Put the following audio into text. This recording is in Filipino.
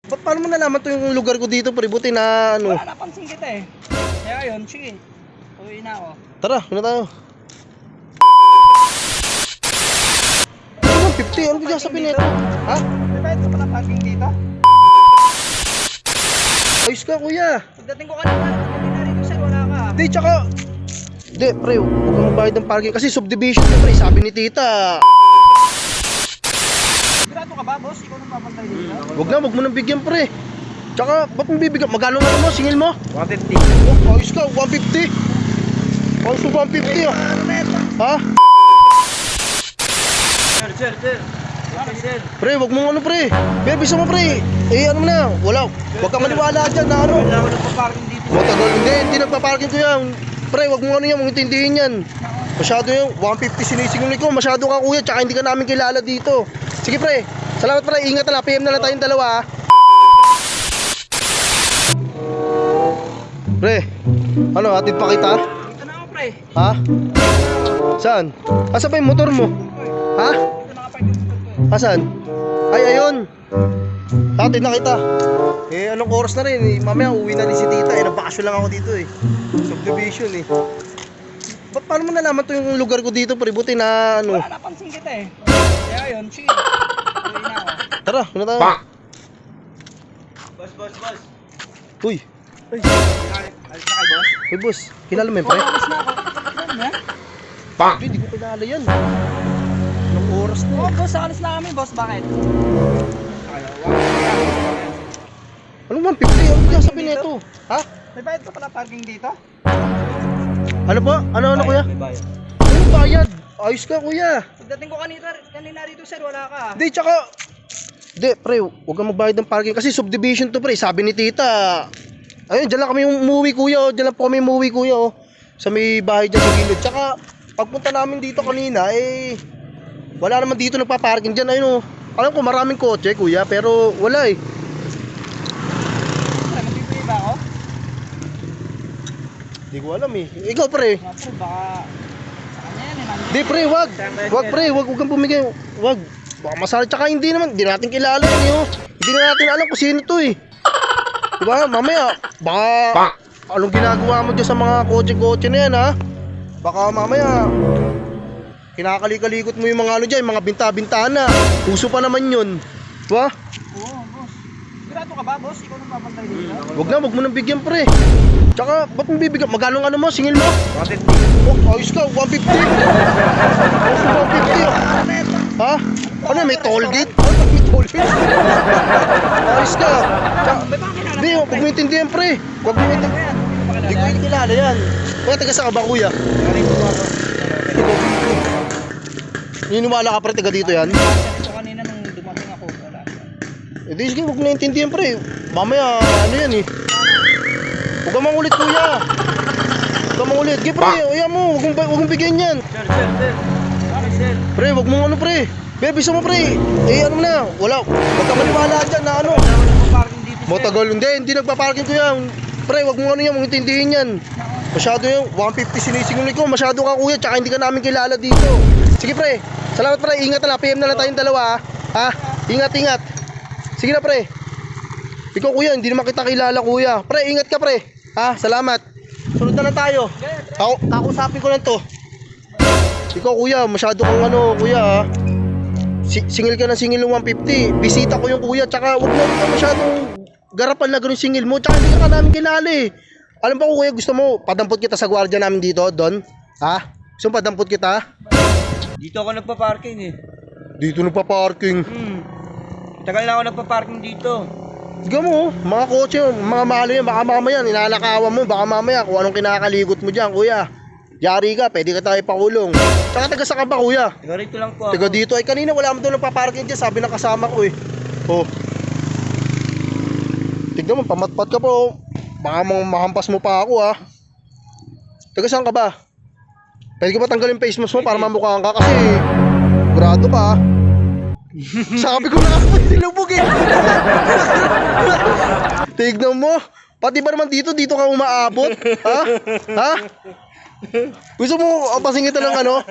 Paano mo nalaman to yung lugar ko dito, pre? Buti na ano. Wala, napansin kita eh. Kaya yun, sige. Uwi na ako. Tara, na tayo. Ano 50? Ano kaya sabihin nito? Ha? May bayad ka pala parking dito? Ayos ka, kuya. Pagdating ko kanina rito sir, wala ka. Di, tsaka... Di, pre, huwag kang magbayad ng parking. Kasi subdivision to, pre. Sabi ni tita. Sigurado ka ba, boss? Ikaw nang papantay dito? Huwag mo nang bigyan, pre. Tsaka, ba't mo bibigyan? Magkano nga mo? Singil mo? 150. Oh, ayos ka, 150. Ayos ka, 150 ah. Ha? Sir. Sir. Pre, wag mo ano, pre. Pre, bisa mo, pre. Eh, ano na, wala. Huwag kang maniwala dyan na ano. Wala ako nagpa-parking dito. Matagal, hindi nagpa-parking ko yan. Pre, wag mo ano yan, mong intindihin yan. Masyado yung 150 sinisinguli ko. Masyado ka, kuya, tsaka hindi ka namin kilala dito. Sige, pre. Salamat, pre. Ingat na lang. PM na lang tayong dalawa, ha. Pre, ano, atid pa kita? Dito na ako, pre. Ha? Saan? Asa pa yung motor mo? Ha? Dito nakapark yung motor ko eh. Asan? Ay, ayun. Tatid na kita. Eh, anong oras na rin? Eh, mamaya uwi na rin si tita. Eh, nagbakasyon lang ako dito eh. Subdivision eh. Paano mo nalaman to yung lugar ko dito, pre? Buti na ano. Wala, napansin kita eh. Kaya yun, sige. Uwi na ako. Tara, na tayo. Boss. Uy, Alis na kay boss? uy boss. Kilala mo yun, pre? Alis na ako. Ano yan? Uy, di ko kilala yan. Anong oras na Oo, eh. boss, alis na kami, boss. Bakit? Anong 150? Ano kaya sabihin nito? Ha? May bayad ka pala parking dito? Ano po? Ano kuya? May bayad. Anong bayad? Ayos ka, kuya. Pagdating ko kanina rito, sir, wala ka. Di, tsaka... Di, pre, huwag kang magbayad ng parking. Kasi subdivision to, pre. Sabi ni tita. Ayun, dyan lang kami umuwi, kuya. Oh. Dyan lang po kami umuwi, kuya. Oh. Sa may bahay dyan sa gilid. Tsaka, pagpunta namin dito kanina, eh... Wala naman dito nagpa-parking dyan. Ayun, oh. Alam ko, maraming kotse, kuya. Pero, wala eh. Sir, magbibigay ba ako? Hindi ko alam eh. Ikaw, pre. Mga sir, baka... Sa kanya yan eh. Di, pre, wag. Wag, pre. Wag kang pumigay. Wag. Baka masali. Tsaka hindi naman. Hindi natin kilala yan, eh. Oh. Hindi na natin alam kung sino to eh. Diba? Mamaya, baka... Anong ginagawa mo dyan sa mga kotse-kotse na yan, ha? Baka mamaya... Kinakali-kalikot mo yung mga ano dyan, yung mga binta-bintana. Uso pa naman yun. Diba? Oo, boss. Sigurado ka ba, boss? Ikaw nang papantay dito? Wag mo nang bigyan, pre. Tsaka, ba't mo bibigyan? Magkano nga mo? Singil mo? 150. Oh, ayos ka, 150. Ayos ka, 150 ah. Ha? Ano, may toll gate? Ano, may toll gate? Ayos ka. Tsaka, hindi, huwag mo intindihan, pre. Huwag mo intindihan. Hindi ko yung kilala yan. Kuya, taga saan ka ba, kuya? Niniwala ka, pre, taga dito yan? Ito kanina nung dumating ako, wala. Eh, di, sige, huwag mo naintindihan, pre. Mamaya, ano yan eh. Huwag ka mangulit, kuya. Huwag ka mangulit. Sige, pre, ayaw mo. Huwag mong bigyan yan. Sir. Bakit, sir? Pre, wag mo ano, pre. Pre, bisa mo, pre. Eh, ano na, wala. Wag ka maniwala dyan na ano. Wala ako nagpa-parking dito, sir. Matagal, hindi nagpa-parking ko yan. Pre, wag mo ano yan, mong intindihin yan. Masyado yung 150 sinisinguli ko. Masyado ka, kuya, tsaka hindi ka namin kilala dito. Sige, pre. Salamat, pre. Ingat na lang. PM na lang tayong dalawa, ha? Ingat. Sige na, pre. Ikaw, kuya, hindi naman kita kilala, kuya. Pre, ingat ka, pre. Ha? Salamat. Sunod na lang tayo. Kakusapin ko lang to. Ikaw, kuya, masyado kang ano, kuya, ha? Singil ka ng singil ng 150. Bisita ko yung kuya, tsaka wag na masyadong garapan na ganun singil mo. Tsaka hindi ka namin kilala eh. Alam ba ko, kuya, gusto mo padampot kita sa gwardiya namin dito, Don? Ha? Gusto mo padampot kita? Dito ako nagpa-parking eh. Dito nagpa-parking. Tagal na ako nagpa-parking dito. Tiga mo, mga kotse, mga mahalo yan, baka mamaya, ninanakawan mo, baka mamaya kung anong kinakaligot mo dyan, kuya. Yari ka, pwede ka tayo pakulong. Tsaka taga saan ka ba, kuya? Taga rito lang po ako. Taga dito, ay kanina wala mo doon nagpa-parking dyan, sabi ng kasama ko eh. Oh. Tignan mo, pamatpat ka pa oh. Baka mahampas mo pa ako ah. Taga saan ka ba? Pwede ka ba tanggalin face mask mo para mamukhaan ka kasi grado ka ah. Sabi ko na ako nilubog eh. Tignan mo, pati ba naman dito ka umaabot? Ha? Ha? Gusto mo pasingitan ng ano?